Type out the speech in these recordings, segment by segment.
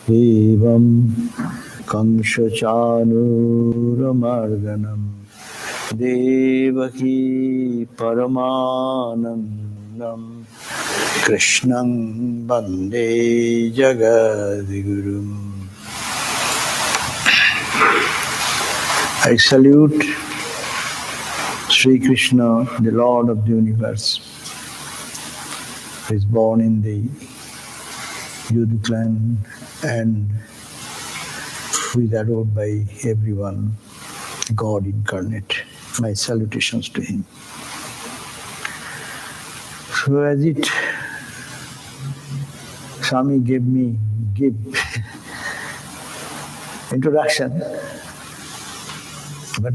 evam kamsha chanuramardanam devaki paramanandam krishnam bande jagadigurum. I salute Sri Krishna, the Lord of the universe, who is born in the Yadu clan and who is adored by everyone, God incarnate. My salutations to him. So as Swami give introduction, but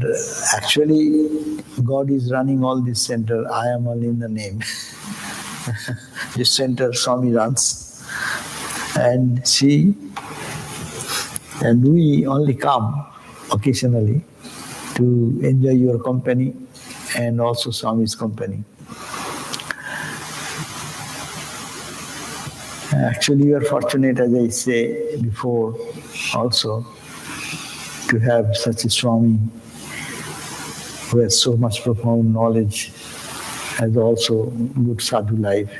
actually God is running all this center. I am only in the name. This center Swami runs. And we only come occasionally to enjoy your company and also Swami's company. Actually, you are fortunate, as I say before, also to have such a Swami who has so much profound knowledge, has also good sadhu life,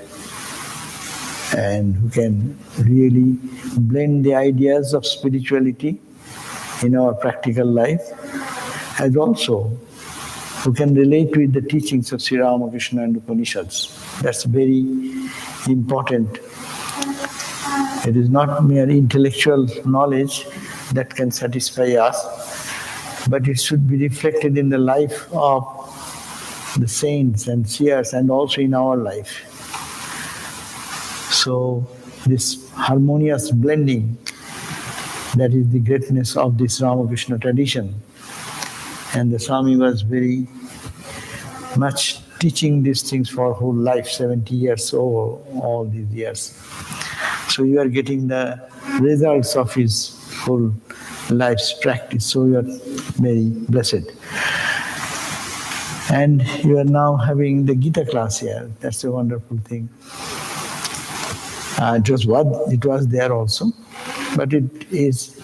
and who can really blend the ideas of spirituality in our practical life, and also who can relate with the teachings of Sri Ramakrishna and Upanishads. That's very important. It is not mere intellectual knowledge that can satisfy us, but it should be reflected in the life of the saints and seers and also in our life. So this harmonious blending, that is the greatness of this Ramakrishna tradition. And the Swami was very much teaching these things for whole life, 70 years over all these years. So you are getting the results of his whole life's practice. So you are very blessed. And you are now having the Gita class here. That's a wonderful thing. It was there also, but it is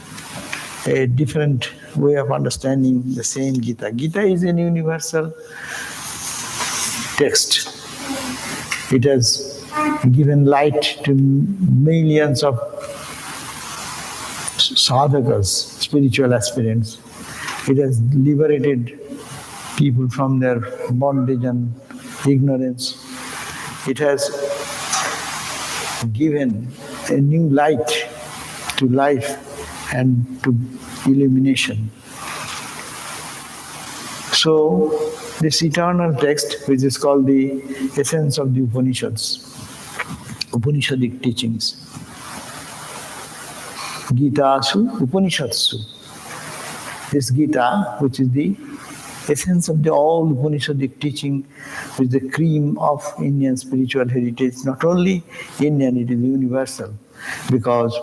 a different way of understanding the same Gita. Gita is an universal text. It has given light to millions of sadhakas, spiritual aspirants. It has liberated people from their bondage and ignorance. It has given a new light to life and to illumination. So, this eternal text, which is called the essence of the Upanishads, Upanishadic teachings, Gita-su, Upanishadsu. This Gita, which is the essence of the all Upanishadic teaching, which is the cream of Indian spiritual heritage. Not only Indian, it is universal, because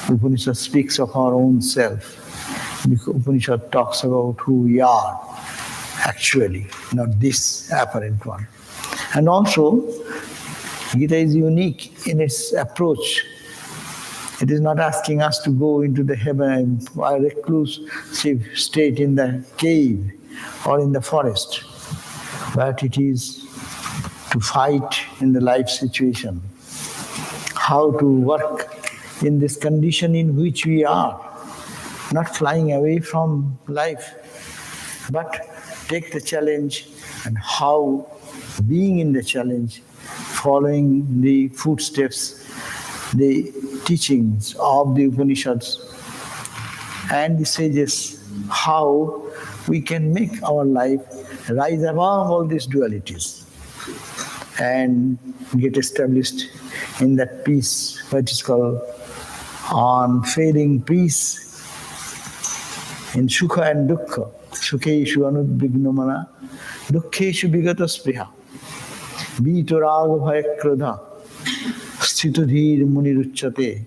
Upanishad speaks of our own self. Upanishad talks about who we are, actually, not this apparent one. And also, Gita is unique in its approach. It is not asking us to go into the heaven, a reclusive state in the cave or in the forest, but it is to fight in the life situation, how to work in this condition in which we are, not flying away from life, but take the challenge and how being in the challenge, following the footsteps, the teachings of the Upanishads and the sages, how we can make our life rise above all these dualities and get established in that peace, what is called unfailing peace in Sukha and Dukkha. Sukheshu anudvignamana, Dukkheshu vigata spriha, Vito raga bhaya krodha, Sthitodhir munirucchate.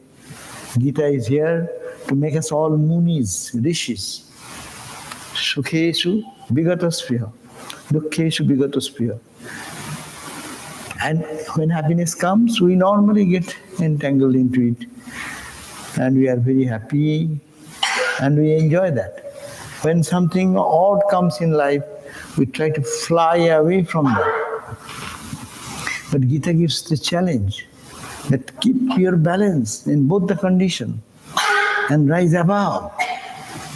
Gita is here to make us all munis, rishis. Sukheshu vigata spriha, Dukkheshu vigata spriha. And when happiness comes, we normally get entangled into it. and we are very happy and we enjoy that. When something odd comes in life, we try to fly away from that. But Gita gives the challenge that keep your balance in both the condition and rise above.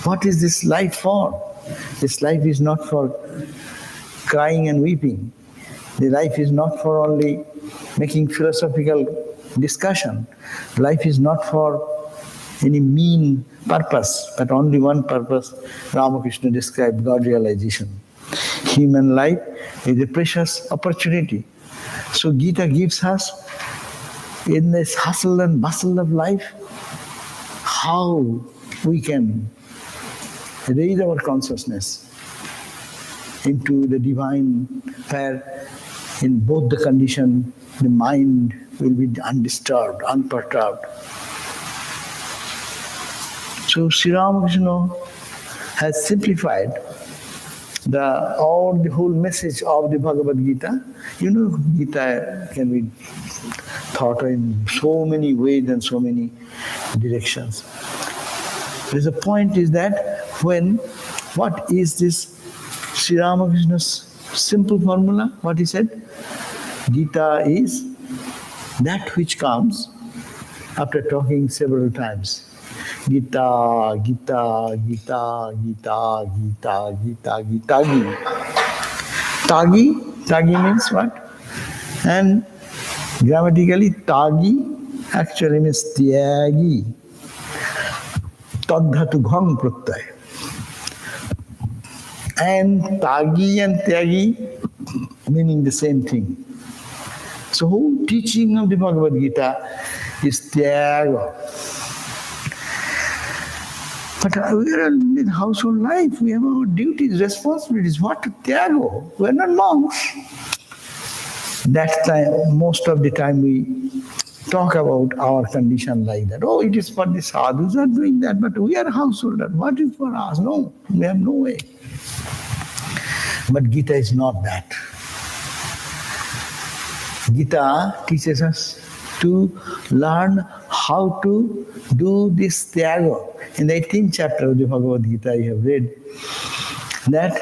What is this life for? This life is not for crying and weeping. The life is not for only making philosophical discussion. Life is not for any mean purpose, but only one purpose. Ramakrishna described God realization. Human life is a precious opportunity. So Gita gives us, in this hustle and bustle of life, how we can raise our consciousness into the divine, where in both the condition the mind will be undisturbed, unperturbed. So Sri Ramakrishna has simplified the whole message of the Bhagavad Gita. You know, Gita can be thought in so many ways and so many directions. The point is that what is this Sri Ramakrishna's simple formula? What he said? Gita is that which comes after talking several times. Gita, Gita, Gita, Gita, Gita, Gita, Gita, Tagi means what? And grammatically, Tagi actually means Tyagi. Tadhatu ghang pratyay. And Tagi and Tyagi meaning the same thing. So whole teaching of the Bhagavad Gita is Tyaga. But we are in household life, we have our duties, responsibilities. What to Tyago? We are not monks. That time, most of the time we talk about our condition like that. Oh, it is for the sadhus are doing that, but we are householders. What is for us? No, we have no way. But Gita is not that. Gita teaches us to learn how to do this tyaga. In the 18th chapter of the Bhagavad Gita, I have read that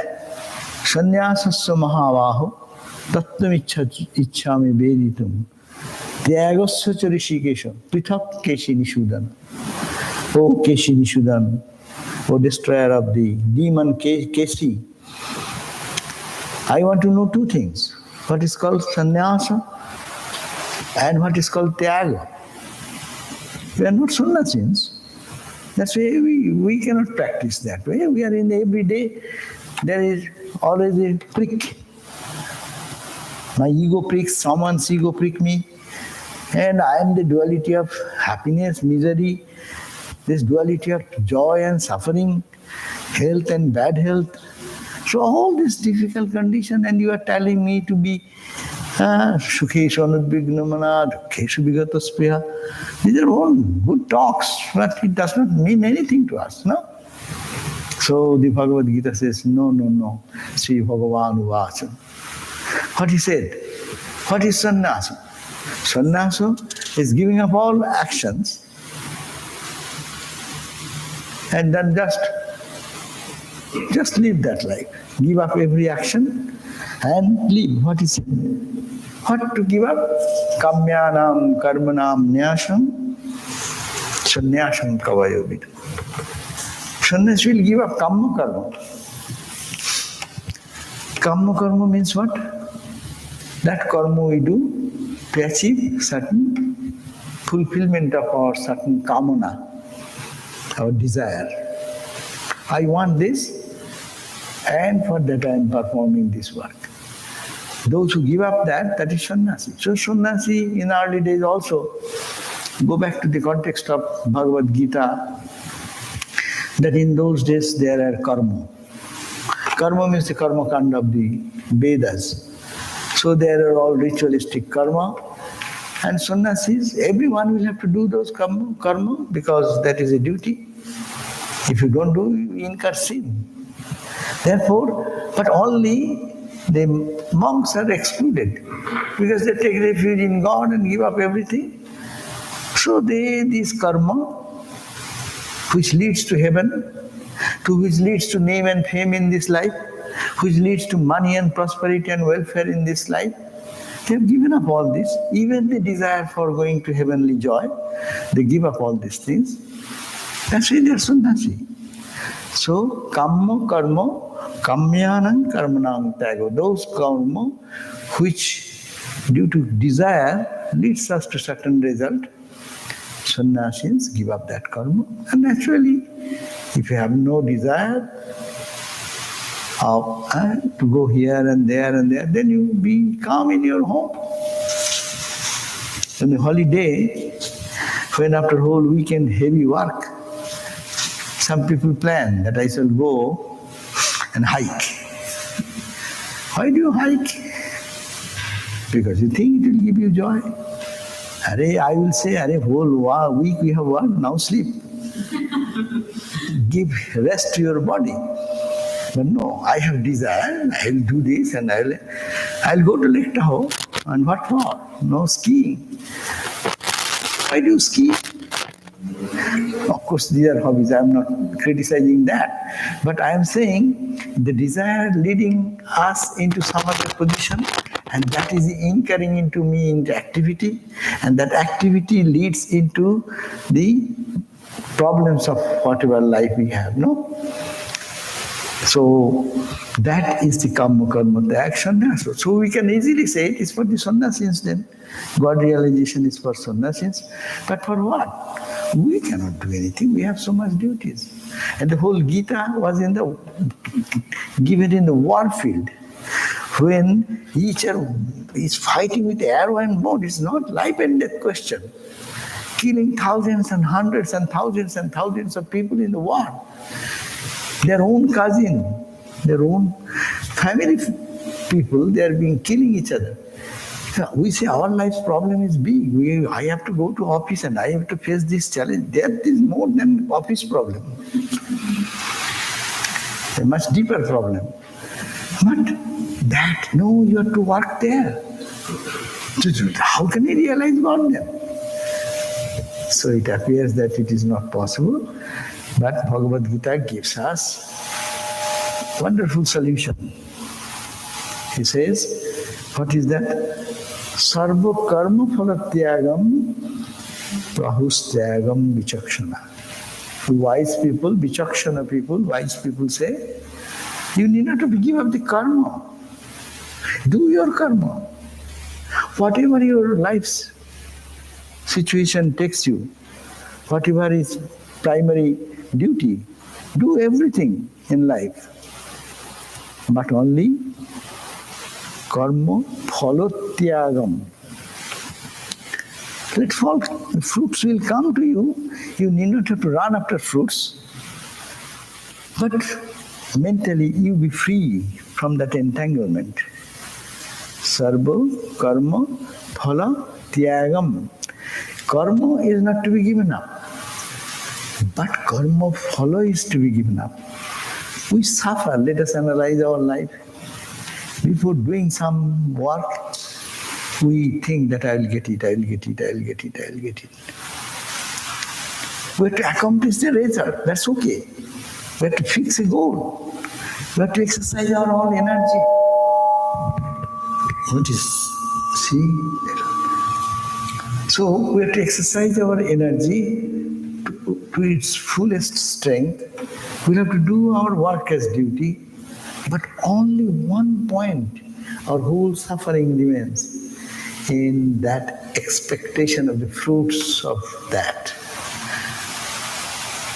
sannyasasya mahavaho tattam ichchami veditum tyagasya cha rishikesha prithak keshi nishudan. O Keshi Nishudan, O destroyer of the demon Keshi, I want to know two things. What is called sannyasa and what is called tyaga. We are not sannyasins. That's why we cannot practice that way. We are in the everyday, there is always a prick. My ego pricks, someone's ego prick me, and I am the duality of happiness, misery, this duality of joy and suffering, health and bad health. So all this difficult condition, and you are telling me to be Sukheshu anudvignamana, Dukheshu vigata spriha. These are all good talks, but it does not mean anything to us, no? So the Bhagavad Gita says, no. Sri Bhagavan Uvacha. What he said? What is sannyasa? Sannyasa is giving up all actions and then just live that life. Give up every action and live. What is it? What to give up? Kamyanam karmanam nyasham sannyasam kavayobita. Sannyas will give up kamma karma. Kamma karma means what? That karma we do to achieve certain fulfillment of our certain kamana, our desire. I want this, and for that I am performing this work. Those who give up that is sannyasi. So sannyasi in early days also, go back to the context of Bhagavad Gita, that in those days there are karma. Karma means the karma kanda of the Vedas. So there are all ritualistic karma, and sannyasis, everyone will have to do those karma because that is a duty. If you don't do, you incur sin. Therefore, but only the monks are excluded because they take refuge in God and give up everything. So this karma which leads to heaven, which leads to name and fame in this life, which leads to money and prosperity and welfare in this life. They have given up all this, even the desire for going to heavenly joy. They give up all these things. That's why they are sannyasi. So, kamma karma, kamyanam karmanam tago. Those karma which, due to desire, leads us to certain result. Sannyasis give up that karma. And naturally, if you have no desire to go here and there, then you be calm in your home. On the holiday, when after whole weekend heavy work, some people plan that I shall go and hike. Why do you hike? Because you think it will give you joy. I will say, whole week we have worked, now sleep. Give rest to your body. But no, I have desire, I will do this and I'll go to Lake Tahoe. And what for? No skiing. Why do you ski? Of course, these are hobbies, I am not criticizing that. But I am saying the desire leading us into some other position, and that is incurring into me into activity, and that activity leads into the problems of whatever life we have, no? So that is the karma, the action. So we can easily say it is for the sannyasis then. God realization is for sannyasis. But for what? We cannot do anything. We have so much duties. And the whole Gita was given in the war field. When each is fighting with arrow and bow, it's not life and death question. Killing thousands and hundreds and thousands of people in the war. Their own cousin, their own family people, they are killing each other. We say our life's problem is big. I have to go to office and I have to face this challenge. That is more than office problem. A much deeper problem. But that, no, you have to work there. How can I realize God then? So it appears that it is not possible. But Bhagavad Gita gives us wonderful solution. He says, what is that? Sarva karma phalatyagam prahustyagam vichakshana. The wise people, vichakshana people, wise people say, you need not to give up the karma. Do your karma. Whatever your life's situation takes you, whatever is primary duty, do everything in life. But only karma phalotyagam. Let fall, the fruits will come to you. You need not have to run after fruits. But mentally you be free from that entanglement. Sarva karma phala tyagam. Karma is not to be given up. But karma phala is to be given up. We suffer. Let us analyze our life. Before doing some work, we think that I will get it. We have to accomplish the result. That's okay. We have to fix a goal. We have to exercise our own energy. What is? See? So we have to exercise our energy to its fullest strength. We have to do our work as duty. But only one point, our whole suffering remains in that expectation of the fruits of that.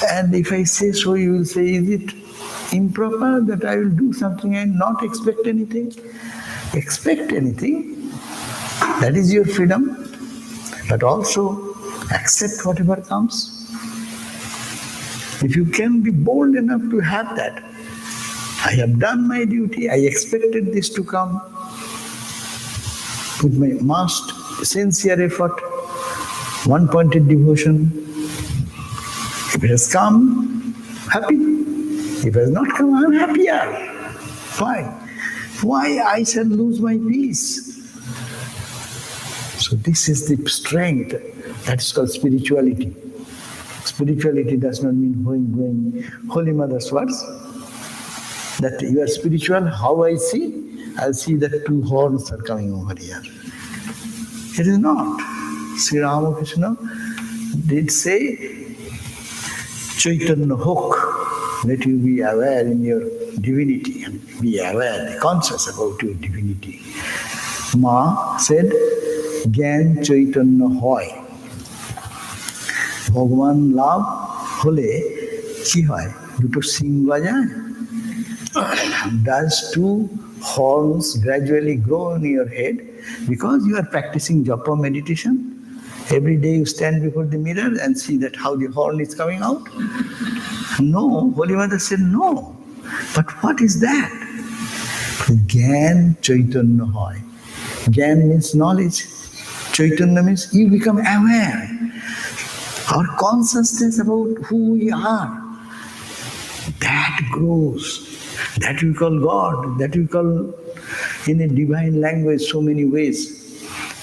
And if I say so, you will say, is it improper that I will do something and not expect anything? Expect anything, that is your freedom, but also accept whatever comes. If you can be bold enough to have that, I have done my duty, I expected this to come, with my most sincere effort, one-pointed devotion. If it has come, happy. If it has not come, I am happier. Why? Why I shall lose my peace? So this is the strength that is called spirituality. Spirituality does not mean going. Holy Mother's words, that you are spiritual, how I see? I'll see that two horns are coming over here. It is not. Sri Ramakrishna did say, Chaitanya hook, let you be aware in your divinity and be aware, conscious about your divinity. Ma said, Gyan Chaitanya hoy. ভগবান লাভ হলে কি হয়? দুটো সিং বাজায়. Does two horns gradually grow in your head because you are practicing japa meditation? Every day you stand before the mirror and see that how the horn is coming out? No, Holy Mother said no. But what is that? Gyan Chaitanya hoy. Gyan means knowledge. Chaitanya means you become aware. Our consciousness about who we are, that grows. That we call God, that we call in a divine language so many ways.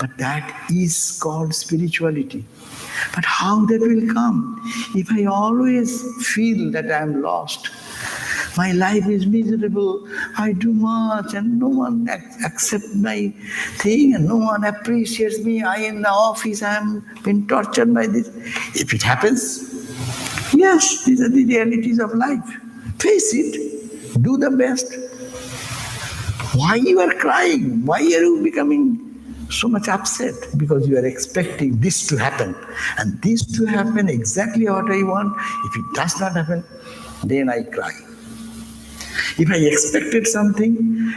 But that is called spirituality. But how that will come? If I always feel that I am lost, my life is miserable, I do much and no one accepts my thing and no one appreciates me, I in the office, I am being tortured by this. If it happens, yes, these are the realities of life. Face it, do the best. Why you are crying? Why are you becoming so much upset? Because you are expecting this to happen. And this to happen exactly what I want. If it does not happen, then I cry. If I expected something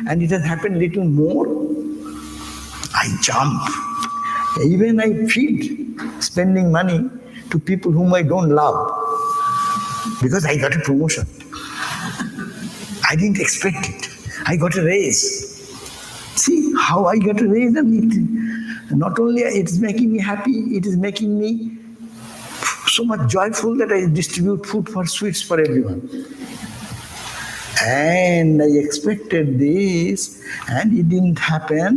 and it has happened little more, I jump. Even I feed spending money to people whom I don't love because I got a promotion. I didn't expect it. I got a raise. See how I got a raise, and not only it's making me happy, it is making me so much joyful that I distribute food for sweets for everyone. And I expected this and it didn't happen.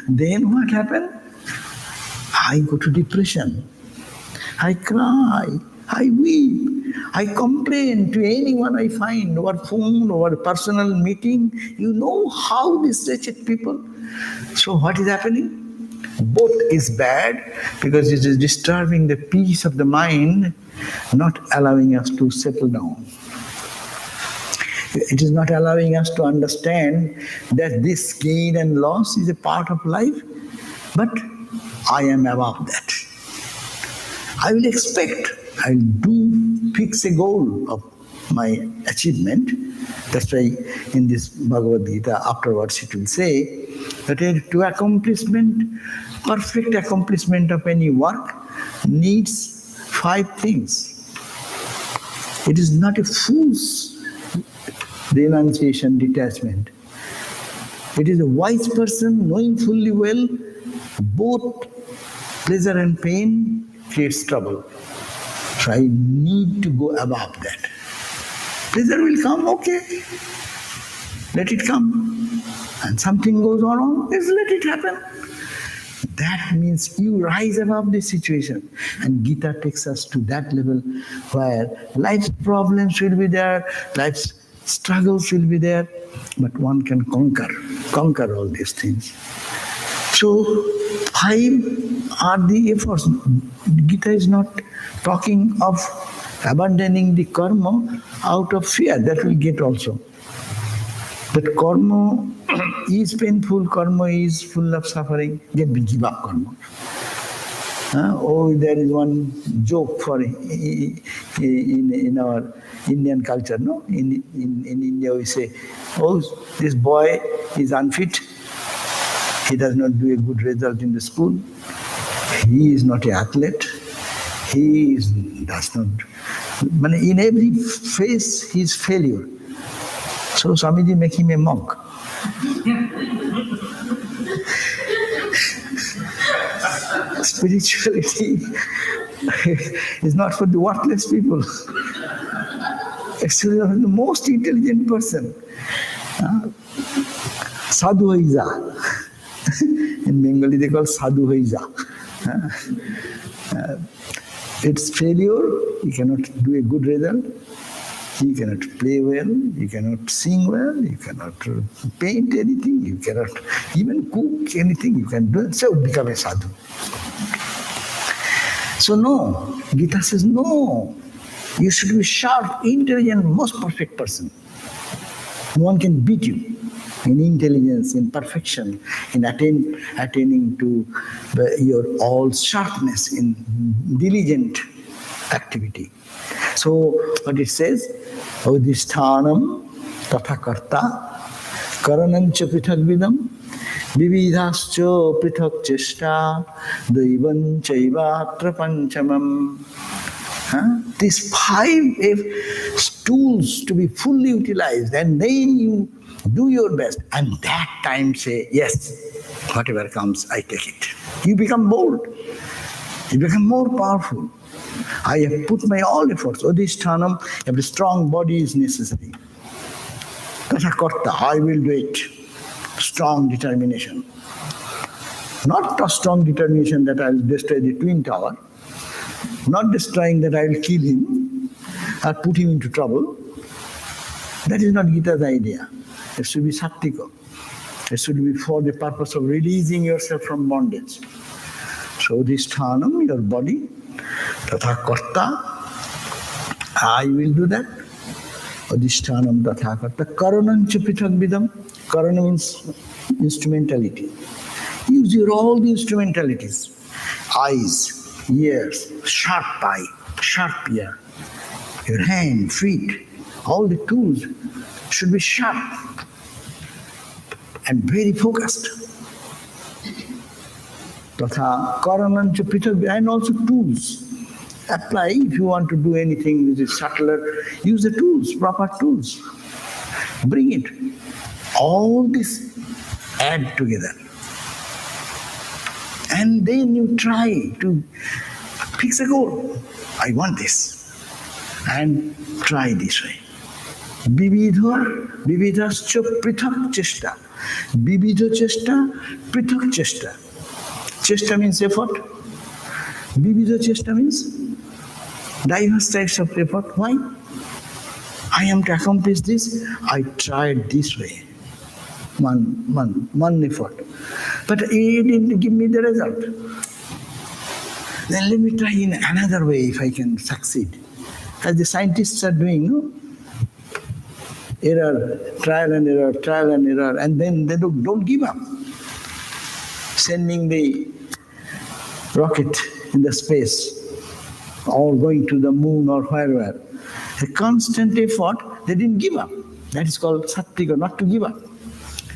Then what happened? I go to depression. I cry. I weep. I complain to anyone I find over phone, over personal meeting. You know how these wretched people. So what is happening? Both is bad because it is disturbing the peace of the mind, not allowing us to settle down. It is not allowing us to understand that this gain and loss is a part of life, but I am above that. I will expect, I will fix a goal of my achievement. That's why in this Bhagavad Gita, afterwards it will say that to accomplishment, perfect accomplishment of any work needs 5 things. It is not a fool's renunciation, detachment. It is a wise person knowing fully well both pleasure and pain creates trouble. So I need to go above that. Pleasure will come, okay. Let it come. And something goes wrong, just let it happen. That means you rise above the situation. And Gita takes us to that level where life's problems will be there, life's struggles will be there, but one can conquer all these things. So 5 are the efforts. Gita is not talking of abandoning the karma out of fear. That we get also. That karma is painful, karma is full of suffering. Then we give up karma. There is one joke for in our Indian culture, no? In India we say, this boy is unfit. He does not do a good result in the school. He is not an athlete. Does not. But in every phase, he is failure. So Swamiji make him a monk. Spirituality is not for the worthless people. Actually, the most intelligent person. Sadhu Haiza. In Bengali they call Sadhu Haiza. It's failure, you cannot do a good result, you cannot play well, you cannot sing well, you cannot paint anything, you cannot even cook anything, you can do it, so become a sadhu. So no, Gita says no, you should be sharp, intelligent, most perfect person. No one can beat you in intelligence, in perfection, in attaining to your all sharpness, in diligent activity. So what it says, Odhisthanam tatha karta karanancha prithak vidam vividhascha prithak cheshta daivan chaivatra panchamam. These 5 tools to be fully utilized, and then you do your best, and that time say, yes, whatever comes, I take it. You become bold. You become more powerful. I have put my all efforts. Odhisthanam, every strong body is necessary. Tatha karta, I will do it. Strong determination. Not a strong determination that I will destroy the Twin Tower. Not destroying that I will kill him or put him into trouble. That is not Gita's idea. It should be sattvika. It should be for the purpose of releasing yourself from bondage. So this sthanam, your body, tatha karta, I will do that. Adhisthanam tatha karta, karanancha prithak vidam. Karana means instrumentality. Use your all the instrumentalities. Eyes, ears, sharp eye, sharp ear, your hand, feet, all the tools should be sharp and very focused. Tatha karanancha prithak, and also tools. Apply if you want to do anything which is subtler, use the tools, proper tools. Bring it. All this add together. And then you try to fix a goal. I want this. And try this way. Vividhascha prithak cheshta. Vividha cheshta, prithak cheshta. Cheshta means effort. Vividha cheshta means diverse types of effort. Why? I am to accomplish this. I tried this way. One effort. But it didn't give me the result. Then let me try in another way if I can succeed. As the scientists are doing, no? Error, trial and error, and then they don't give up. Sending the rocket in the space, or going to the moon or wherever. A constant effort, they didn't give up. That is called sattvika, not to give up.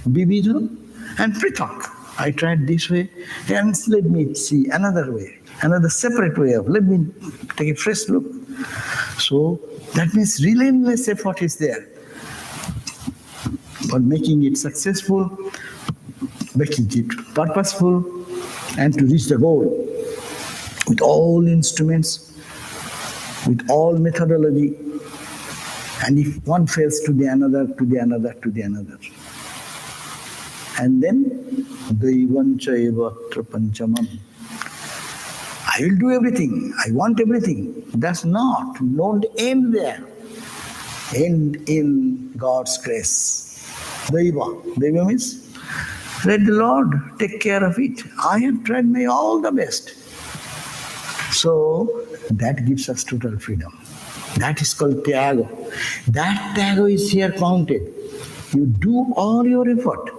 Vividha and prithak. I tried this way, and let me see another way, another separate way of, let me take a fresh look. So that means relentless effort is there. But making it successful, making it purposeful, and to reach the goal with all instruments, with all methodology, and if one fails to the another, to the another, to the another. And then, Daivan chaivatra panchamam. I will do everything, I want everything. That's not, don't end there. End in God's grace. Daiva means, let the Lord take care of it. I have tried my all the best. So, that gives us total freedom. That is called tyaga. That tyaga is here counted. You do all your effort.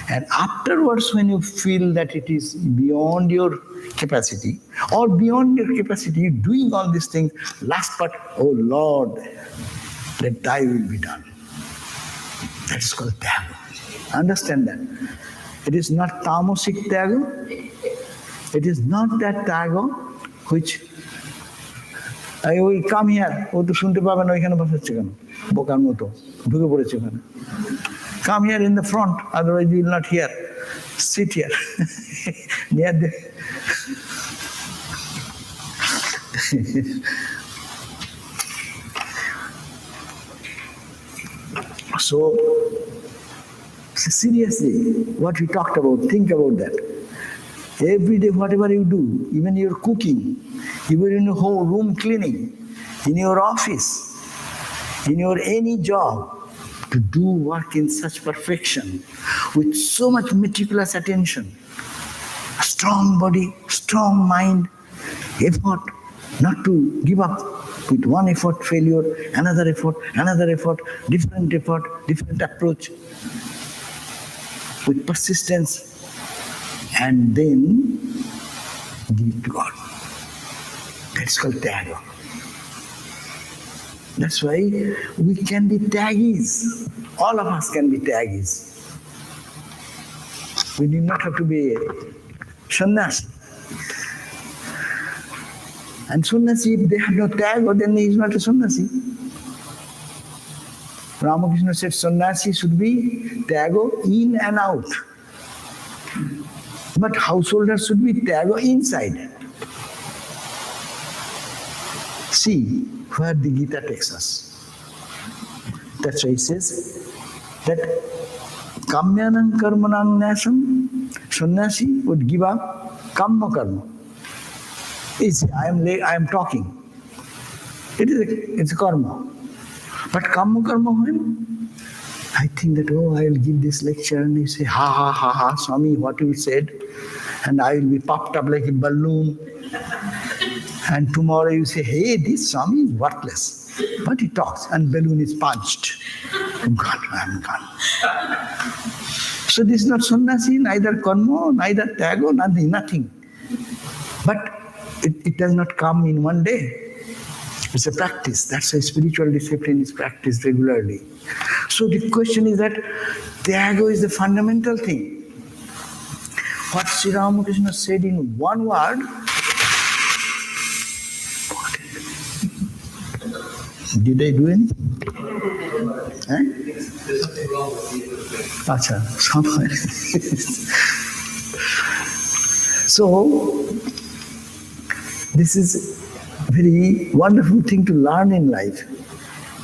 And afterwards, when you feel that it is beyond your capacity, or beyond your capacity, you're doing all these things, last part, oh Lord, let thy will be done. That is called tyaga. Understand that. It is not tamasic tyaga. It is not that tyaga which I will come here, ও তো শুনতে পাবে না ওইখানে বসাচ্ছে কেন বোকার মতো ঢুকে পড়েছে ওখানে come here in the front, otherwise you will not hear. Sit here near the so seriously, what we talked about, think about that. Every day, whatever you do, even your cooking, You were in your whole room cleaning, in your office, in your any job, to do work in such perfection, with so much meticulous attention, a strong body, strong mind, effort, not to give up with one effort, failure, another effort, different approach, with persistence, and then give it to God. That's called Tyaga. That's why we can be Tyagis. All of us can be Tyagis. We do not have to be a sannyasi. And sannyasi, if they have no Tyaga, then he is not a sannyasi. Ramakrishna said sannyasi should be Tyaga in and out. But householders should be Tyaga inside. See where the Gita takes us. That's why it says that Kamyanam karmanam nasam, sannyasi would give up kamma karma. I am talking. It's a karma. But kamma karma when? I think that, I will give this lecture, and you say, ha, Swami, what you said, and I will be puffed up like a balloon. And tomorrow you say, hey, this Swami is worthless. But he talks, and balloon is punched. God, I am gone. So this is not sannyasi, neither karma, neither tyaga, nothing. But it does not come in one day. It's a practice. That's why spiritual discipline is practiced regularly. So the question is that Tyaga is the fundamental thing. What Sri Ramakrishna said in one word, did I do anything? There's nothing wrong with Gita. Acha, somewhere. So, this is a very wonderful thing to learn in life.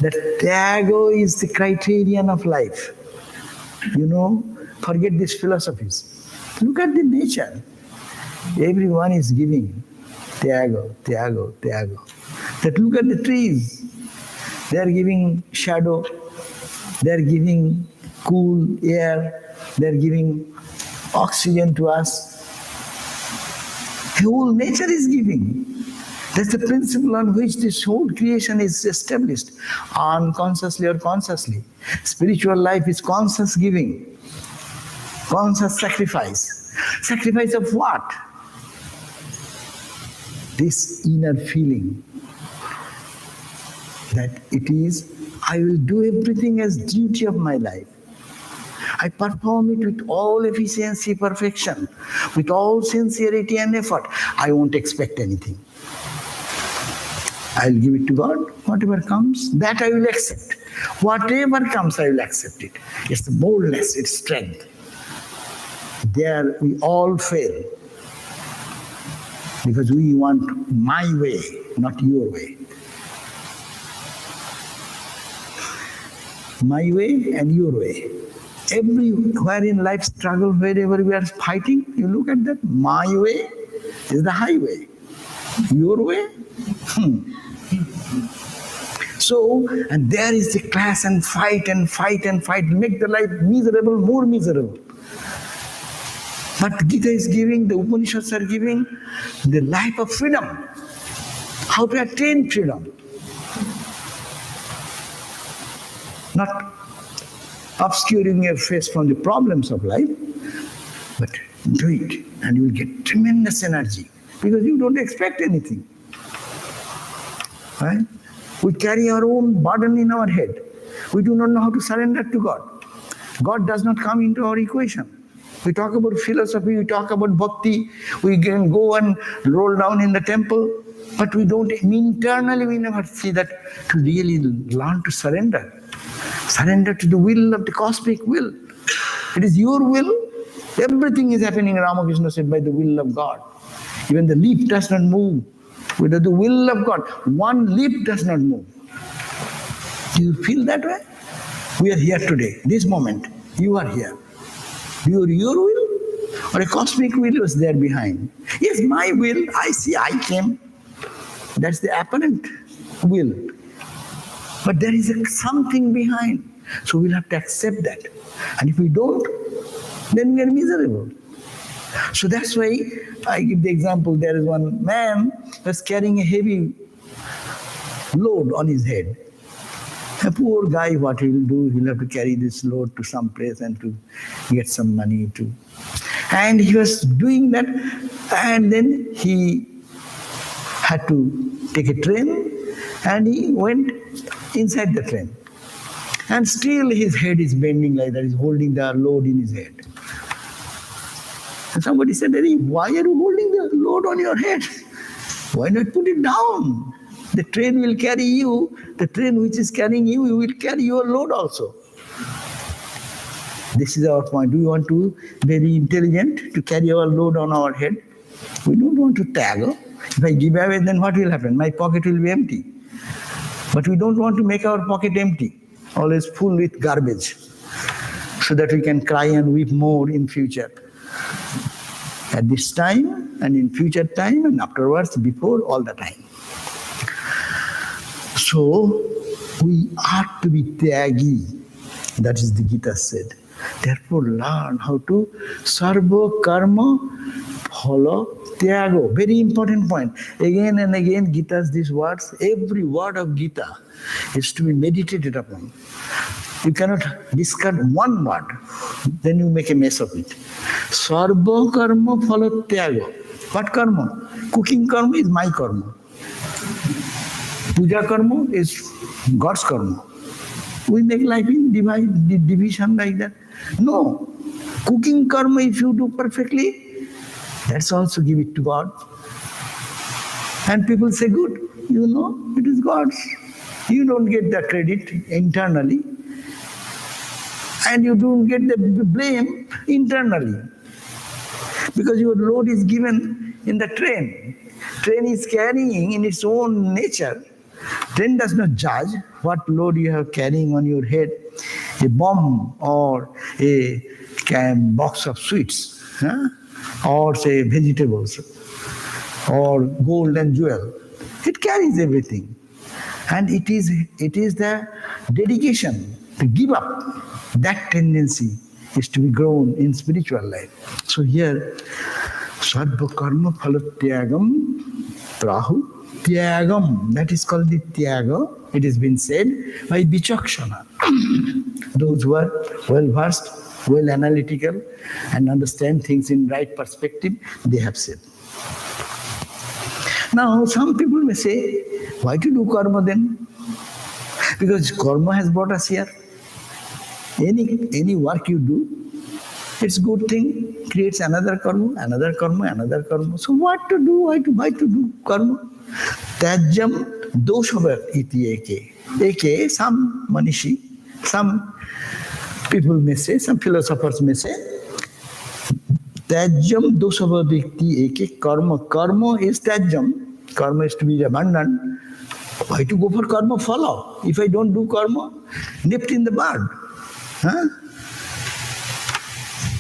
That Tyaga is the criterion of life. Forget these philosophies. Look at the nature. Everyone is giving Tyaga. That look at the trees. They are giving shadow. They are giving cool air. They are giving oxygen to us. The whole nature is giving. That's the principle on which this whole creation is established, unconsciously or consciously. Spiritual life is conscious giving, conscious sacrifice. Sacrifice of what? This inner feeling that it is, I will do everything as duty of my life. I perform it with all efficiency, perfection, with all sincerity and effort. I won't expect anything. I'll give it to God. Whatever comes, that I will accept. Whatever comes, I will accept it. It's boldness, it's strength. There we all fail. Because we want my way, not your way. My way and your way. Everywhere in life struggle, wherever we are fighting, you look at that. My way is the highway. Your way? So, and there is the clash and fight, make the life miserable, more miserable. But Gita is giving, the Upanishads are giving the life of freedom. How to attain freedom. Not obscuring your face from the problems of life, but do it and you will get tremendous energy because you don't expect anything. Right? We carry our own burden in our head. We do not know how to surrender to God. God does not come into our equation. We talk about philosophy, we talk about bhakti, we can go and roll down in the temple, but we don't, internally we never see that to really learn to surrender. Surrender to the will of the cosmic will. It is your will. Everything is happening, Ramakrishna said, by the will of God. Even the leaf does not move without the will of God. One leaf does not move. Do you feel that way? We are here today, this moment. You are here. Your will or a cosmic will was there behind? Yes, my will. I see, I came. That's the apparent will. But there is something behind. So we'll have to accept that. And if we don't, then we are miserable. So that's why I give the example. There is one man was carrying a heavy load on his head. A poor guy, what he will do, he'll have to carry this load to some place and to get some money to. And he was doing that, and then he had to take a train, and he went inside the train. And still his head is bending like that, he's holding the load in his head. And somebody said, "Hey, why are you holding the load on your head? Why not put it down? The train will carry you. The train which is carrying you will carry your load also." This is our point. We want to be very intelligent to carry our load on our head. We don't want to tag. If I give away, then what will happen? My pocket will be empty. But we don't want to make our pocket empty, always full with garbage, so that we can cry and weep more in future. At this time and in future time and afterwards, before, all the time. So we are to be tyagi. That is the Gita said. Therefore learn how to sarva karma phala tyago. Very important point. Again and again Gita's these words, every word of Gita is to be meditated upon. You cannot discard one word, then you make a mess of it. Sarva karma phala tyago. What karma? Cooking karma is my karma. Puja karma is God's karma. We make life in division like that. No. Cooking karma, if you do perfectly, that's also give it to God. And people say, good, you know, it is God's. You don't get the credit internally. And you don't get the blame internally. Because your load is given in the train. Train is carrying in its own nature. Train does not judge what load you have carrying on your head, a bomb or a box of sweets, or say vegetables, or gold and jewel. It carries everything. And it is the dedication to give up. That tendency is to be grown in spiritual life. So here, sarva karma phala tyagam prahu. Tyagam, that is called the tyaga. It has been said by Vichakshana. Those who are well versed, well analytical, and understand things in right perspective, they have said. Now, some people may say, why to do karma then? Because karma has brought us here. Any work you do, it's good thing, creates another karma, another karma, another karma. So what to do? Why to do karma? Tajyam doshavar iti eke. Eke, some manishi, some people may say, some philosophers may say, Tajyam doshavar iti eke karma. Karma is tajyam. Karma is to be abandoned. Why to go for karma follow? If I don't do karma, nipped in the bud.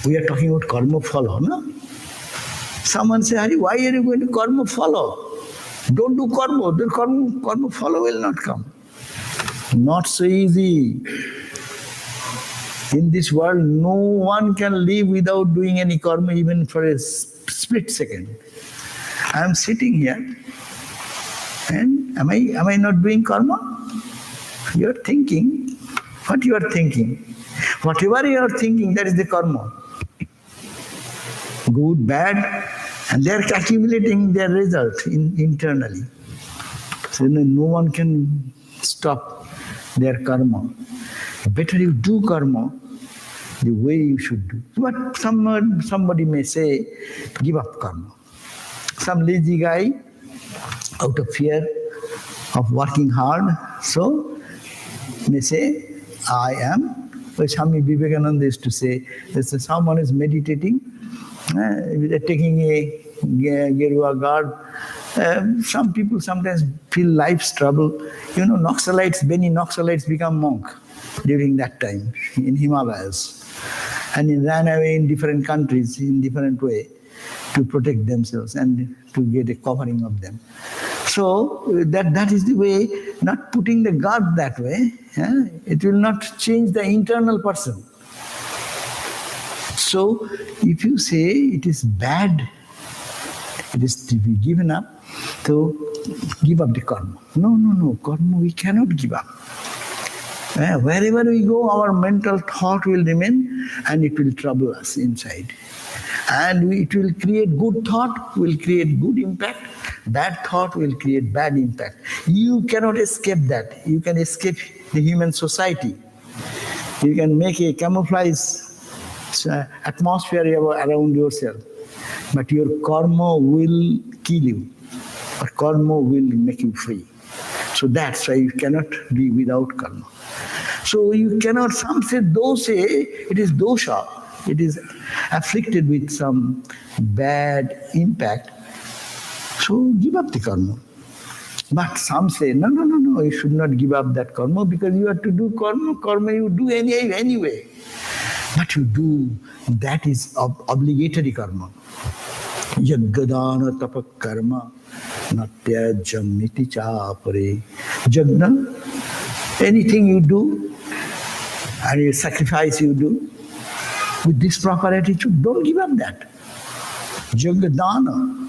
We are talking about karma follow, no? Someone say, Hari, why are you going to karma follow? Don't do karma, then karma follow will not come. Not so easy. In this world, no one can live without doing any karma even for a split second. I am sitting here, and am I not doing karma? You are thinking what you are thinking. Whatever you are thinking, that is the karma. Good, bad, and they are accumulating their result internally. So no one can stop their karma. Better you do karma the way you should do. But somebody may say, give up karma. Some lazy guy, out of fear of working hard, so may say, I am. But Swami Vivekananda used to say, someone is meditating, taking a Gerua garb. Some people sometimes feel life's trouble. You know, many Naxalites become monk during that time in Himalayas. And they ran away in different countries in different way to protect themselves and to get a covering of them. So that is the way, not putting the God that way, it will not change the internal person. So if you say it is bad, it is to be given up, so give up the karma. No, karma we cannot give up. Wherever we go, our mental thought will remain and it will trouble us inside. And it will create good thought, will create good impact. Bad thought will create bad impact. You cannot escape that. You can escape the human society. You can make a camouflage atmosphere around yourself. But your karma will kill you. Or karma will make you free. So that's why you cannot be without karma. So you cannot, some say it is dosha. It is afflicted with some bad impact. So give up the karma. But some say, no, you should not give up that karma because you have to do karma. Karma you do anyway. But you do, that is obligatory karma. Yaggadana tapak karma natyajam niti chapare. Jagna, anything you do, and you sacrifice you do, with this proper attitude, don't give up that. Jagadana,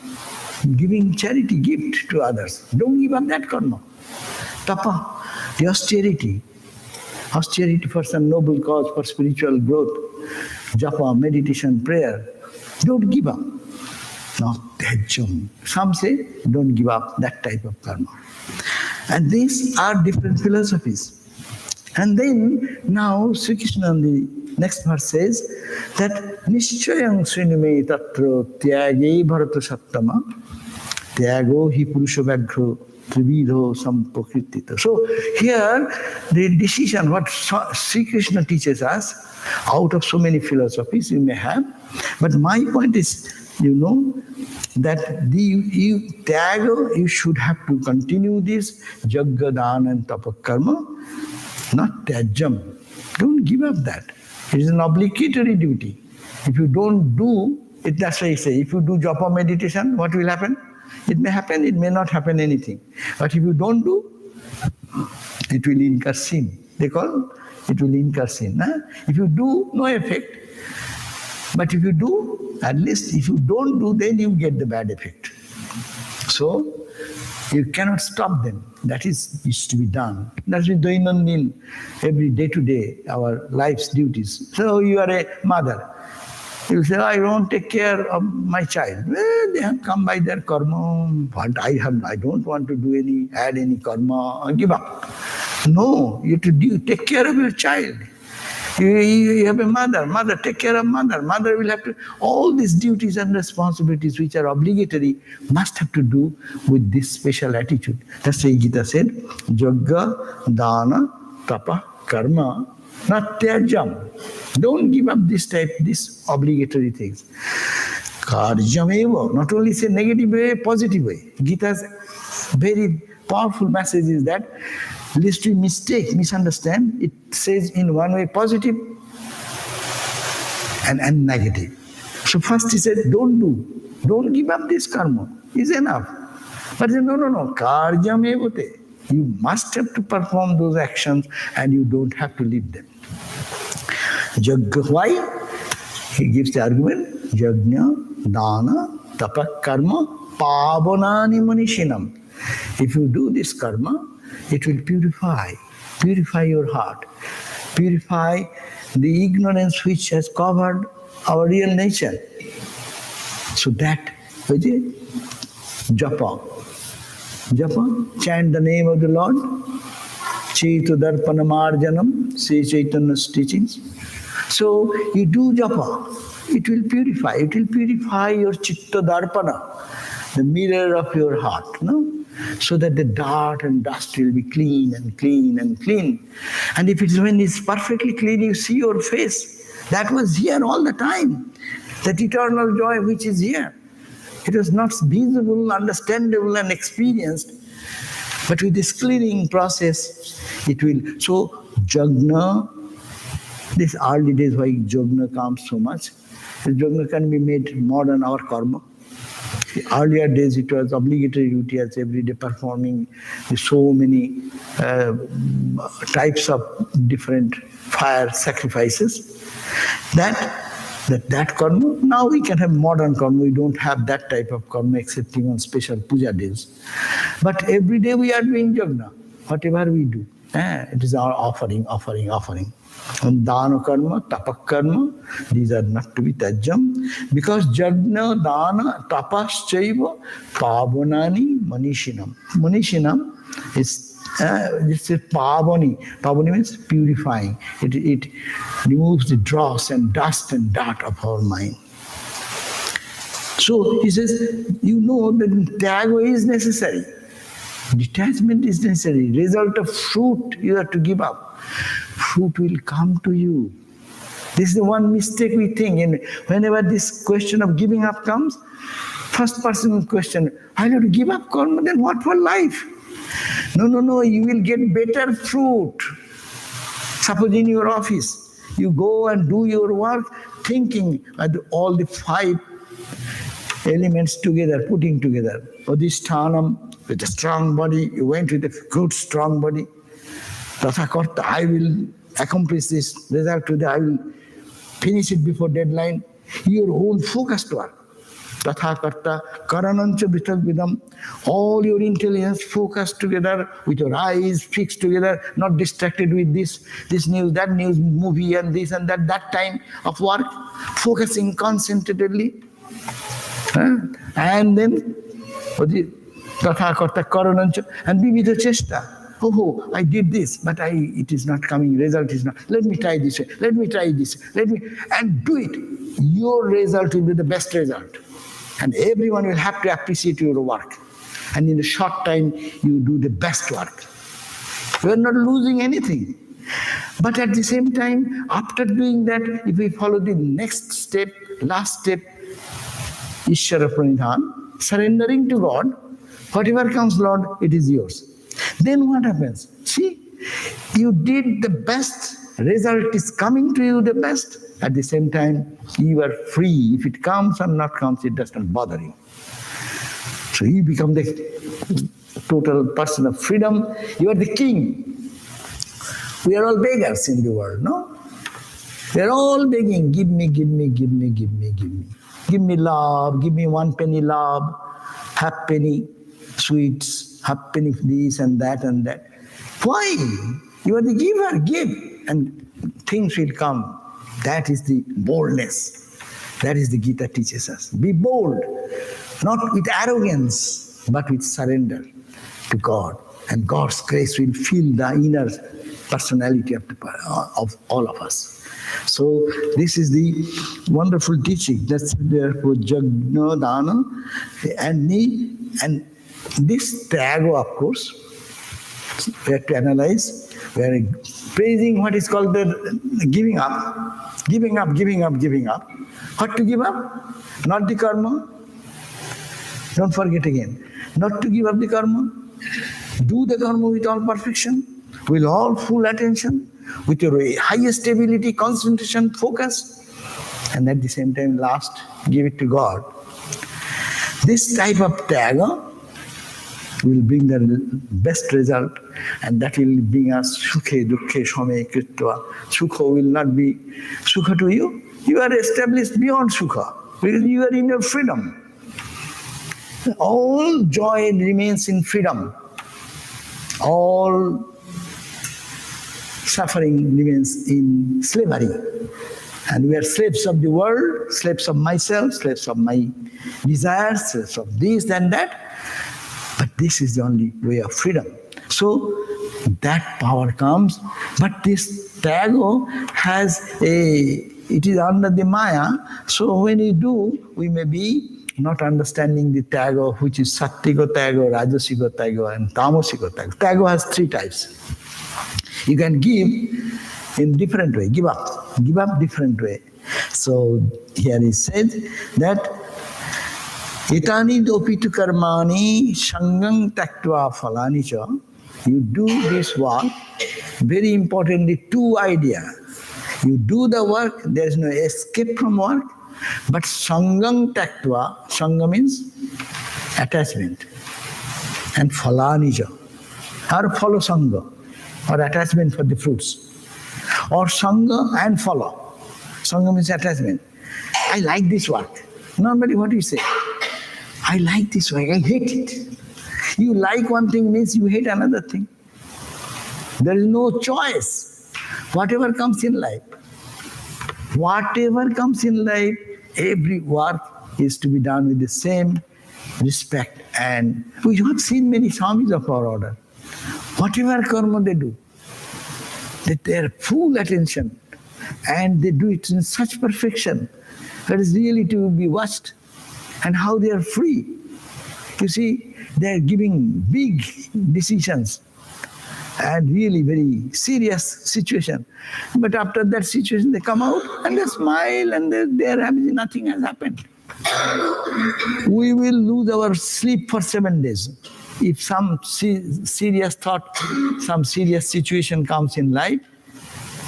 giving charity, gift to others. Don't give up that karma. Tapa, the austerity for some noble cause, for spiritual growth. Japa, meditation, prayer. Don't give up. Not tejam. Some say, don't give up that type of karma. And these are different philosophies. And then, now, Sri Krishna in the next verse says that Nishchayam Srinime Tatra Tyage Bharata Sattama Tyago Hi Purusha Vagro Trividho Sampokritita. So here the decision, what Sri Krishna teaches us, out of so many philosophies you may have, but my point is, that you should have to continue this Jaggadana and Tapakarma, not Tyajam. Don't give up that. It is an obligatory duty. If you don't do it, that's why I say, if you do japa meditation, what will happen? It may happen, it may not happen anything. But if you don't do, it will incur sin. They call it will incur sin. If you do, no effect. But if you do, at least if you don't do, then you get the bad effect. So, you cannot stop them. That is to be done. That's with Dainandin, every day to day, our life's duties. So you are a mother. You say, I don't take care of my child. Well, they have come by their karma. But I don't want to add any karma, give up. No, you have to take care of your child. You have a mother, take care of mother. Mother will have to, all these duties and responsibilities which are obligatory must have to do with this special attitude. That's why Gita said, Jagga, Dana, Tapa, Karma, Natyajam. Don't give up these obligatory things. Karjameva, not only say negative way, positive way. Gita's very powerful message is that, lest we misunderstand, it says in one way positive and negative. So first he said, don't give up this karma, is enough. But he said, no, karjam evote. You must have to perform those actions and you don't have to leave them. Jagga, why? He gives the argument, Jagna, Dana, Tapa, Karma, Pavonani Manishinam. If you do this karma, it will purify your heart, purify the ignorance which has covered our real nature. So that, japa, chant the name of the Lord, Chaita Darpanamarjanam, say Chaitanya's teachings. So you do japa, it will purify your Chitta Darpana, the mirror of your heart, so that the dirt and dust will be clean and clean and clean. And when it's perfectly clean, you see your face. That was here all the time. That eternal joy which is here. It was not visible, understandable and experienced. But with this cleaning process, it will. So Jagna, this early days why Jagna comes so much. Jagna can be made more than our karma. Earlier days it was obligatory duty as every day performing so many types of different fire sacrifices. That karma, now we can have modern karma. We don't have that type of karma excepting on special puja days. But every day we are doing yajna, whatever we do. It is our offering. And dana karma, tapak karma, these are not to be tajam. Because yajna, dana, tapas chaiva, pavonani, manishinam. Manishinam is this is pavani. Pavani means purifying. It removes the dross and dust and dirt of our mind. So he says, you know that tyaga is necessary. Detachment is necessary. Result of fruit you have to give up. Fruit will come to you. This is the one mistake we think. And whenever this question of giving up comes, first person question, I have to give up karma, then what for life? No, you will get better fruit. Suppose in your office, you go and do your work thinking all the 5 elements together, putting together. Adhisthanam, with a strong body, you went with a good strong body. Tathakarta, I will accomplish this result today, I will finish it before deadline. Your whole focused work. Tathakarta, karanancha vitagvidam, all your intelligence focused together with your eyes fixed together, not distracted with this news, that news, movie and this and that time of work, focusing concentratedly. And then, tathakarta karanancha, and be with the chesta. Oh, I did this, but it is not coming, result is not. Let me try this way, and do it. Your result will be the best result. And everyone will have to appreciate your work. And in a short time, you do the best work. You are not losing anything. But at the same time, after doing that, if we follow the next step, last step, Ishvara Pranidhan, surrendering to God, whatever comes, Lord, it is yours. Then what happens? See, you did the best, result is coming to you the best. At the same time, you are free. If it comes or not comes, it does not bother you. So you become the total person of freedom. You are the king. We are all beggars in the world, no? We are all begging, give me. Give me love, give me 1 penny love, half penny sweets, half penny this and that and that. Why? You are the giver, give, and things will come. That is the boldness. That is the Gita teaches us. Be bold, not with arrogance, but with surrender to God. And God's grace will fill the inner personality of all of us. So this is the wonderful teaching. That's therefore Jagna Dana and this Tyaga, of course, we have to analyze. We are praising what is called the giving up. Giving up. What to give up? Not the karma. Don't forget again. Not to give up the karma. Do the karma with all perfection, with all full attention, with your highest ability, concentration, focus, and at the same time, last, give it to God. This type of tyaga will bring the best result, and that will bring us sukhe, dukkhe, shame, kritva. Sukha will not be sukha to you. You are established beyond sukha, because you are in your freedom. All joy remains in freedom. All suffering remains in slavery. And we are slaves of the world, slaves of myself, slaves of my desires, slaves of this and that. But this is the only way of freedom. So that power comes. But this tyaga it is under the maya. So when we do, we may be not understanding the tyaga, which is sattvika tyaga, rajasiga tyaga, and tamasiga tyaga. Tyaga has 3 types. You can give in different way, give up different way. So here he says that Etani dopitu karmani sangam taktva phalani cha. You do this work, very importantly, 2 ideas. You do the work, there is no escape from work, but sangam taktva, sangha means attachment, and phalanija, or follow sangha, or attachment for the fruits, or sangha and follow. Sangha means attachment. I like this work. Normally, what do you say? I like this work. I hate it. You like one thing means you hate another thing. There is no choice. Whatever comes in life, every work is to be done with the same respect. And we have seen many Swamis of our order. Whatever karma they do, that their full attention, and they do it in such perfection that is really to be watched, and how they are free. You see, they are giving big decisions and really very serious situation. But after that situation, they come out and they smile and they are happy, nothing has happened. We will lose our sleep for 7 days. If some serious thought, some serious situation comes in life,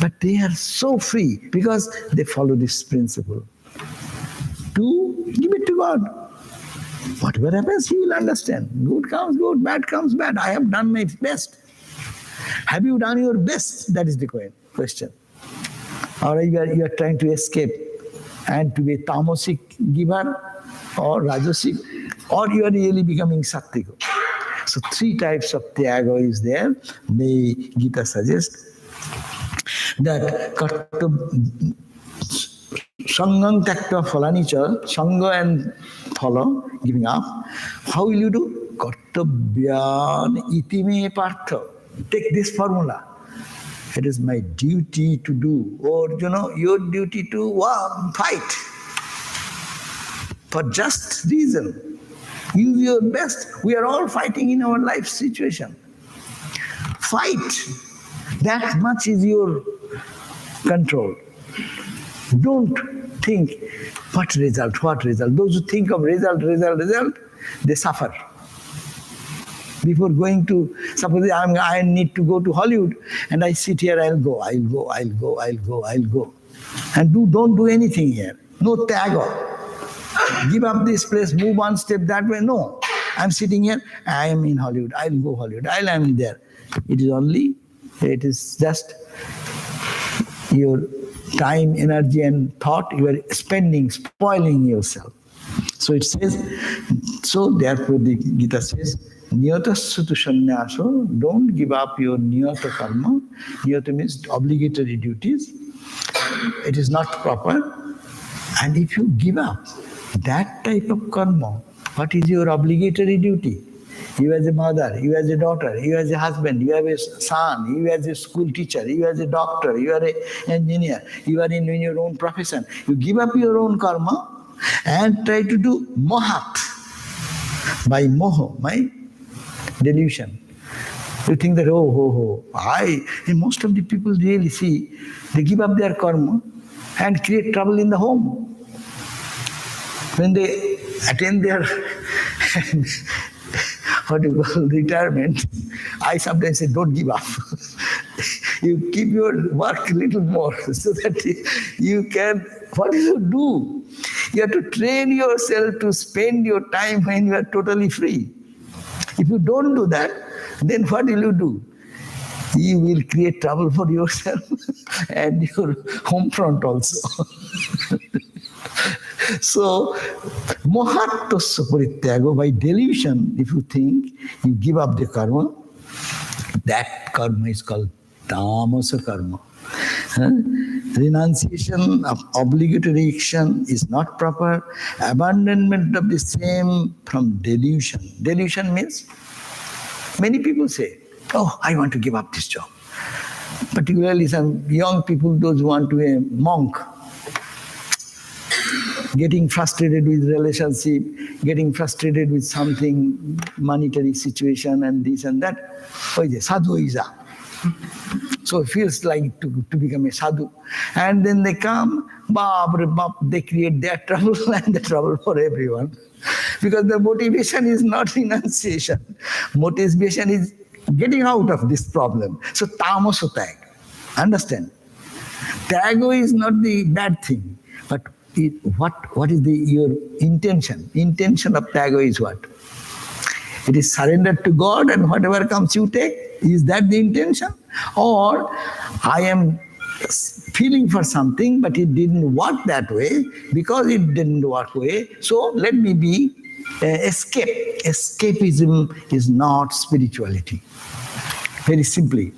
but they are so free because they follow this principle. To give it to God. Whatever happens, He will understand. Good comes good, bad comes bad. I have done my best. Have you done your best? That is the question. Or you are trying to escape and to be a tamasic giver or rajasic, or you are really becoming sattvic. So 3 types of tyaga is there. The Gita suggests that Sangam Takta Falanicha, Sangha and follow, giving up. How will you do? Kartabhyan itime partha. Take this formula. It is my duty to do, or your duty to fight. For just reason. Use your best. We are all fighting in our life situation. Fight. That much is your control. Don't think what result. Those who think of result, they suffer. Before going to, suppose I need to go to Hollywood and I sit here, I'll go. And don't do anything here. No tyaga. Give up this place, move one step that way. No. I'm sitting here, I am in Hollywood. I'll go Hollywood. I am there. It is just your time, energy and thought you are spending, spoiling yourself. So it says, therefore the Gita says, Niyatasya tu sannyaso, don't give up your niyata karma. Niyata means obligatory duties. It is not proper. And if you give up that type of karma, what is your obligatory duty? You as a mother, you as a daughter, you as a husband, you have a son, you as a school teacher, you as a doctor, you are an engineer, you are in your own profession. You give up your own karma and try to do mohat. By moho, by delusion. You think that, and most of the people really see, they give up their karma and create trouble in the home. When they attain their retirement, I sometimes say, don't give up. You keep your work a little more so that you can, what do you do? You have to train yourself to spend your time when you are totally free. If you don't do that, then what will you do? You will create trouble for yourself and your home front also. So, mohattasya parityago, by delusion, if you think you give up the karma, that karma is called tamasa karma. Renunciation of obligatory action is not proper. Abandonment of the same from delusion. Delusion means, many people say, I want to give up this job. Particularly some young people, those who want to be a monk, getting frustrated with relationship, getting frustrated with something, monetary situation and this and that. Sadhu isa. So it feels like to become a sadhu. And then they come, they create their trouble and the trouble for everyone. Because the motivation is not renunciation. Motivation is getting out of this problem. So tamaso tag. Understand? Tyago is not the bad thing. But what is your intention? Intention of Tyaga is what? It is surrendered to God and whatever comes you take. Is that the intention? Or I am feeling for something but it didn't work that way. Because it didn't work way, so let me be escape. Escapism is not spirituality. Very simply,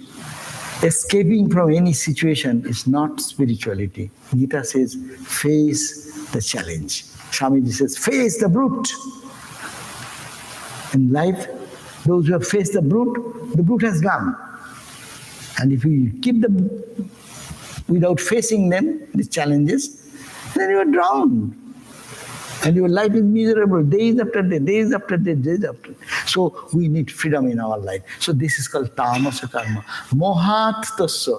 escaping from any situation is not spirituality. Gita says, face the challenge. Swamiji says, face the brute. In life, those who have faced the brute has gone. And if you keep them without facing them, the challenges, then you are drowned. And your life is miserable, days after day, days after day, days after day. So we need freedom in our life. So this is called tamasa karma. Mohat tasya.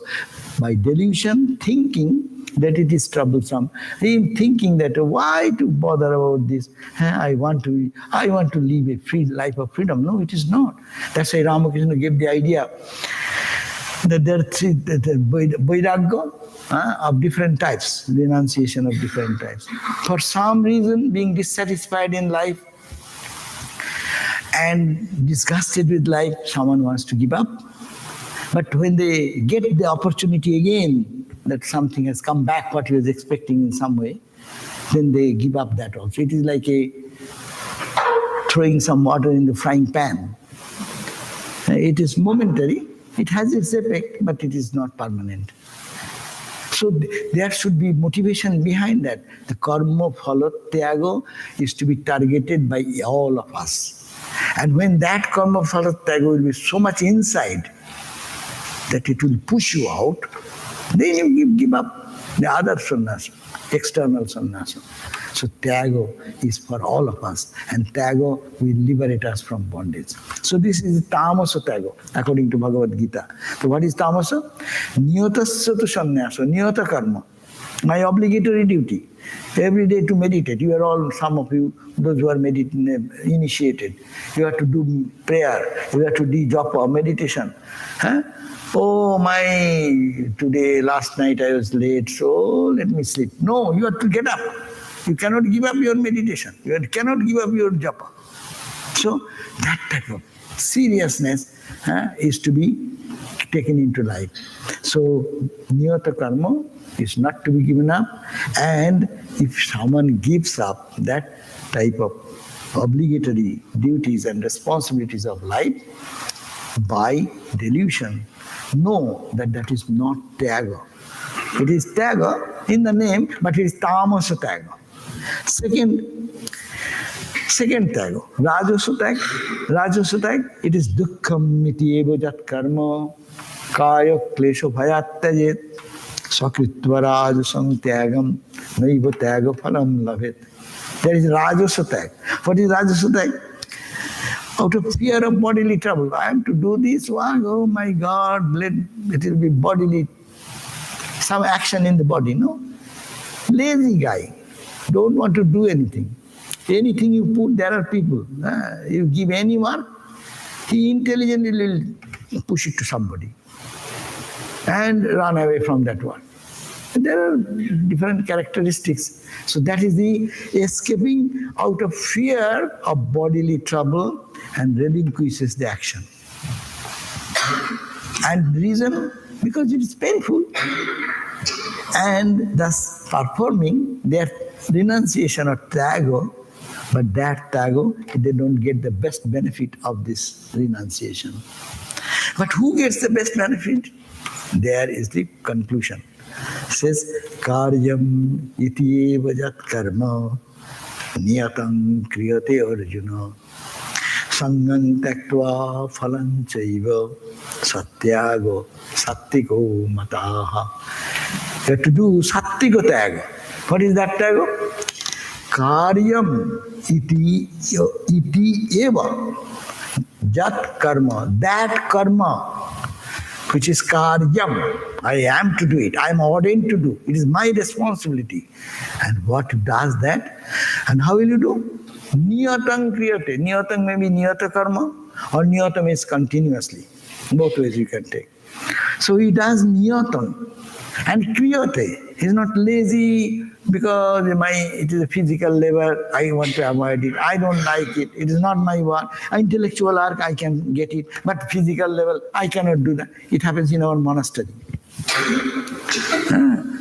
By delusion, thinking that it is troublesome. In thinking that why to bother about this? I want to live a free life of freedom. No, it is not. That's why Ramakrishna gave the idea that there are three vairagya of different types, renunciation of different types. For some reason, being dissatisfied in life and disgusted with life, someone wants to give up. But when they get the opportunity again, that something has come back what he was expecting in some way, then they give up that also. It is like throwing some water in the frying pan. It is momentary, it has its effect, but it is not permanent. So there should be motivation behind that. The karma phala tyaga is to be targeted by all of us. And when that karma phala tyaga will be so much inside that it will push you out, then you give up the other sannyasa, external sannyasa. So tyaga is for all of us, and tyaga will liberate us from bondage. So this is tamasa tyaga, according to Bhagavad Gita. So what is tamasa? Niyatasya tu sannyasa, niyata karma. My obligatory duty, every day to meditate. You are all, some of you, those who are initiated, you have to do prayer, you have to do japa, meditation. Huh? Oh, last night I was late, so let me sleep. No, you have to get up. You cannot give up your meditation. You cannot give up your japa. So that type of seriousness is to be taken into life. So niyata karma is not to be given up. And if someone gives up that type of obligatory duties and responsibilities of life by delusion, know that that is not tyaga. It is tyaga in the name, but it is tamasa tyaga. Second tyaga, rajasa tyaga. Rajasa tyaga, it is dukkham iti eva jat karma kaya klesho bhayattajet sakritva rajasam tyagam naiva tyaga phalam labhet. There is rajasa tyaga. What is rajasa tyaga? Out of fear of bodily trouble. I have to do this one, oh my God, it will be bodily, some action in the body, no? Lazy guy, don't want to do anything. Anything you put, there are people. You give any work, he intelligently will push it to somebody and run away from that work. There are different characteristics. So that is the escaping out of fear of bodily trouble and relinquishes the action. And reason, because it is painful. And thus performing their renunciation of tyaga, but that tyaga, they don't get the best benefit of this renunciation. But who gets the best benefit? There is the conclusion. It says, karyam iti eva jat karma niyatam kriyate arjuna sangam taktva phalam chaiva satyago sattiko mataha. You have to do sattiko tyaga. What is that tyaga? Karyam iti eva jat karma. That karma which is karyam. I am to do it. I am ordained to do. It is my responsibility. And what does that? And how will you do? Niyatam kriyate. Niyatam may be niyata karma, or niyatam is continuously. Both ways you can take. So he does niyatam. And kriyate, he's not lazy because it is a physical labor, I want to avoid it, I don't like it, it is not my work. Intellectual work, I can get it, but physical level, I cannot do that. It happens in our monastery.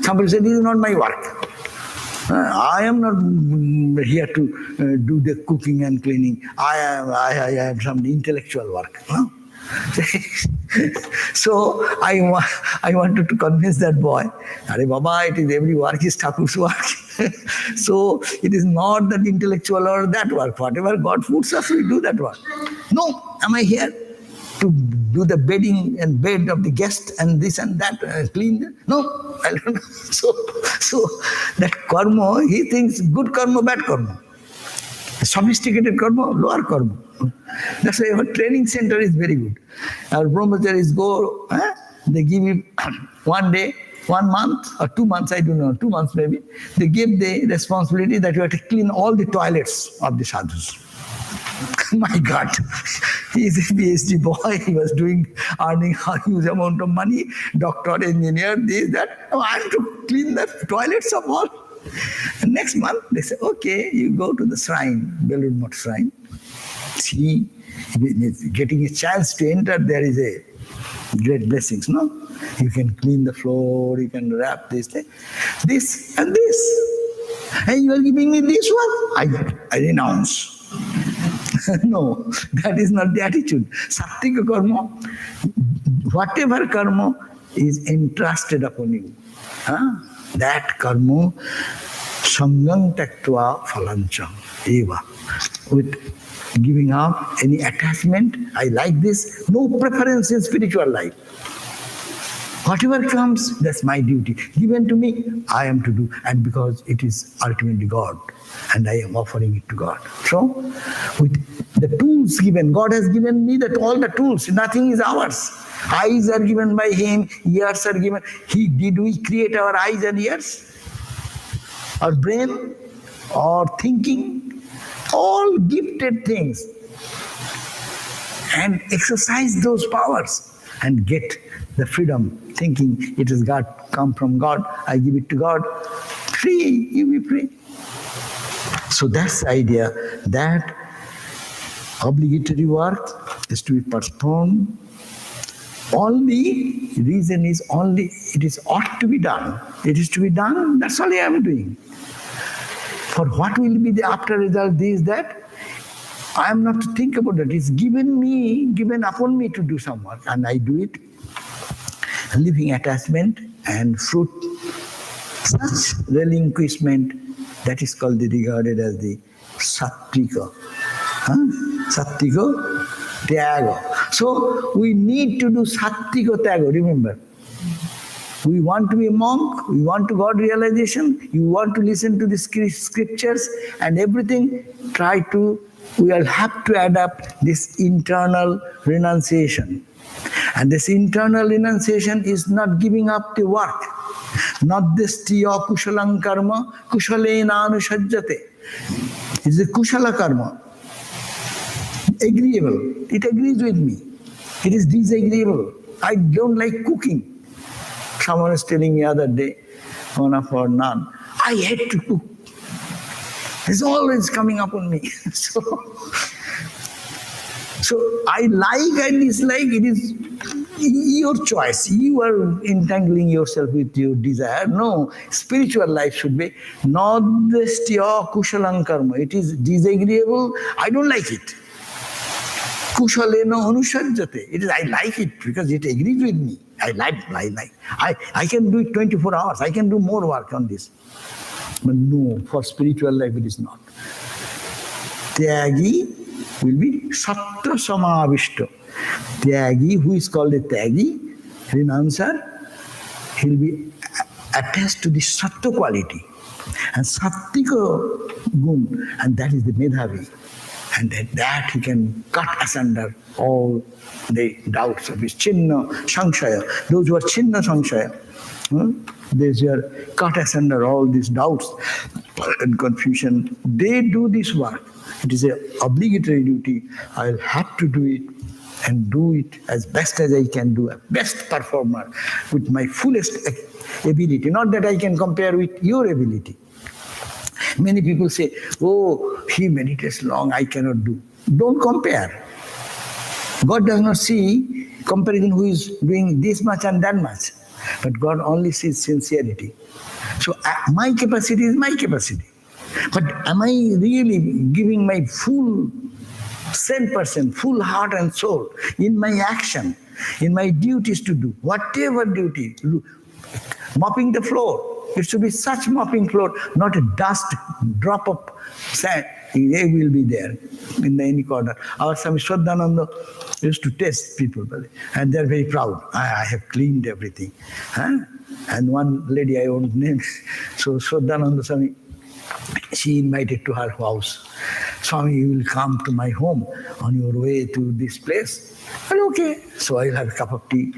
Somebody said, this is not my work. I am not here to do the cooking and cleaning. I have some intellectual work. No? So I wanted to convince that boy, Are Baba, it is every work is Thakur's work. So it is not that intellectual or that work. Whatever God puts us, we do that work. No, am I here to do the bedding and bed of the guest and this and that, clean? No, I don't know. So that karma, he thinks good karma, bad karma. Sophisticated karma, lower karma. That's why our training center is very good. Our brahmacharis go, they give you one day, 1 month or 2 months, I don't know, 2 months maybe. They give the responsibility that you have to clean all the toilets of the sadhus. My God, he is a PhD boy. He was earning a huge amount of money, doctor, engineer, this, that. Now I have to clean the toilets of all. And next month, they say, okay, you go to the shrine, Belur Math shrine. See, getting a chance to enter, there is a great blessings, no? You can clean the floor, you can wrap this and this. And you are giving me this one? I renounce. No, that is not the attitude. Sattvika karma, whatever karma is entrusted upon you, that karma, sangang taktva phalancha eva. With giving up any attachment, I like this, no preference in spiritual life. Whatever comes, that's my duty. Given to me, I am to do, and because it is ultimately God, and I am offering it to God. So, with the tools given, God has given me all the tools, nothing is ours. Eyes are given by Him, ears are given. Did we create our eyes and ears? Our brain, or thinking? All gifted things. And exercise those powers and get the freedom, thinking it is God, come from God, I give it to God. Free, you be free. So that's the idea, that obligatory work is to be performed. Only reason is it is ought to be done. It is to be done, that's all I am doing. For what will be the after result, this, that, I am not to think about it. It's given upon me to do some work, and I do it. Leaving attachment and fruit, such relinquishment, that is regarded as the sattvika. Sattvika tyaga. So we need to do sattvika tyaga, remember. We want to be a monk, we want to God realization, you want to listen to the scriptures and everything, we will have to adapt this internal renunciation. And this internal renunciation is not giving up the work. Not this tiya kushalang karma, kushalena anusajjate. It's a kushala karma. Agreeable. It agrees with me. It is disagreeable. I don't like cooking. Someone was telling me the other day, one of our nun, I hate to cook. It's always coming up on me. So I like and dislike, it is your choice. You are entangling yourself with your desire. No, spiritual life should be not destya kushalang karma. It is disagreeable. I don't like it. Kushalena anusajjate. It is, I like it because it agrees with me. I like. I can do it 24 hours. I can do more work on this. But no, for spiritual life it is not. Tyagi will be sattva samavishta. Tyagi, who is called a tyagi, renouncier, he will be attached to the sattva quality. And sattvika gun, and that is the medhavi. And that he can cut asunder all the doubts of his chinna samshaya. Those who are chinna samshaya, those who are cut asunder all these doubts and confusion, they do this work. It is an obligatory duty. I'll have to do it. and do it as best as I can do, a best performer with my fullest ability. Not that I can compare with your ability. Many people say, oh, he meditates long, I cannot do. Don't compare. God does not see comparison who is doing this much and that much. But God only sees sincerity. So my capacity is my capacity. But am I really giving my full 100%, full heart and soul in my action, in my duties to do, whatever duty, mopping the floor? It should be such mopping floor, not a dust drop of sand. They will be there in any corner. Our Swami Sarvadevanandaji used to test people, and they are very proud. I have cleaned everything. Huh? And one lady, I won't name, so Sarvadevanandaji Swami, she invited to her house. Swami, you will come to my home on your way to this place. And okay, so I'll have a cup of tea.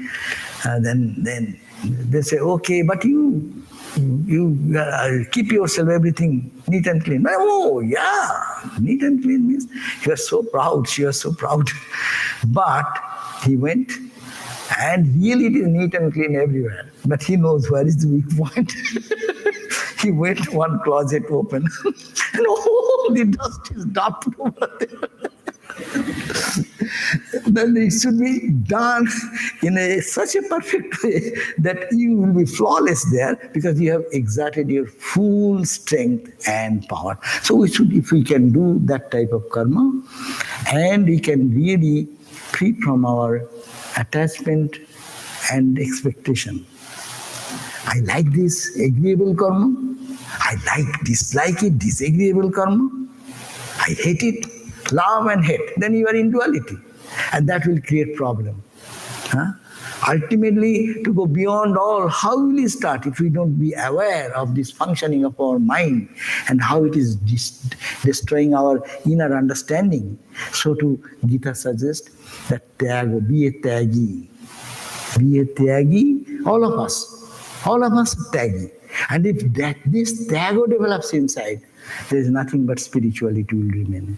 And then they say, okay, but you keep yourself everything neat and clean. Oh, yeah, neat and clean means you are so proud, she was so proud. But he went, and really it is neat and clean everywhere. But he knows where is the weak point. He went one closet open, and all the dust is dumped over there. Then it should be done in such a perfect way that you will be flawless there because you have exerted your full strength and power. So if we can do that type of karma, and we can really free from our attachment and expectation. I like this agreeable karma. I dislike it, disagreeable karma. I hate it. Love and hate, then you are in duality, and that will create problem. Huh? Ultimately, to go beyond all, how will we start if we don't be aware of this functioning of our mind and how it is destroying our inner understanding? So to Gita suggests that tyaga, be a tyagi. Be a tyagi, all of us tyagi. And if this tyaga develops inside, there is nothing but spirituality will remain.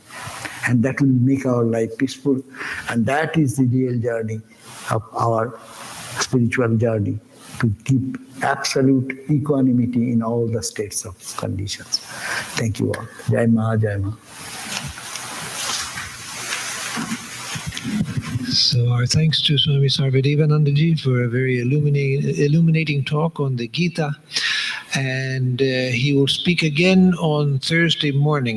And that will make our life peaceful. And that is the real journey of our spiritual journey, to keep absolute equanimity in all the states of conditions. Thank you all. Jai Ma, Jai Ma. So our thanks to Swami Sarvadevanandaji for a very illuminating talk on the Gita. And he will speak again on Thursday morning.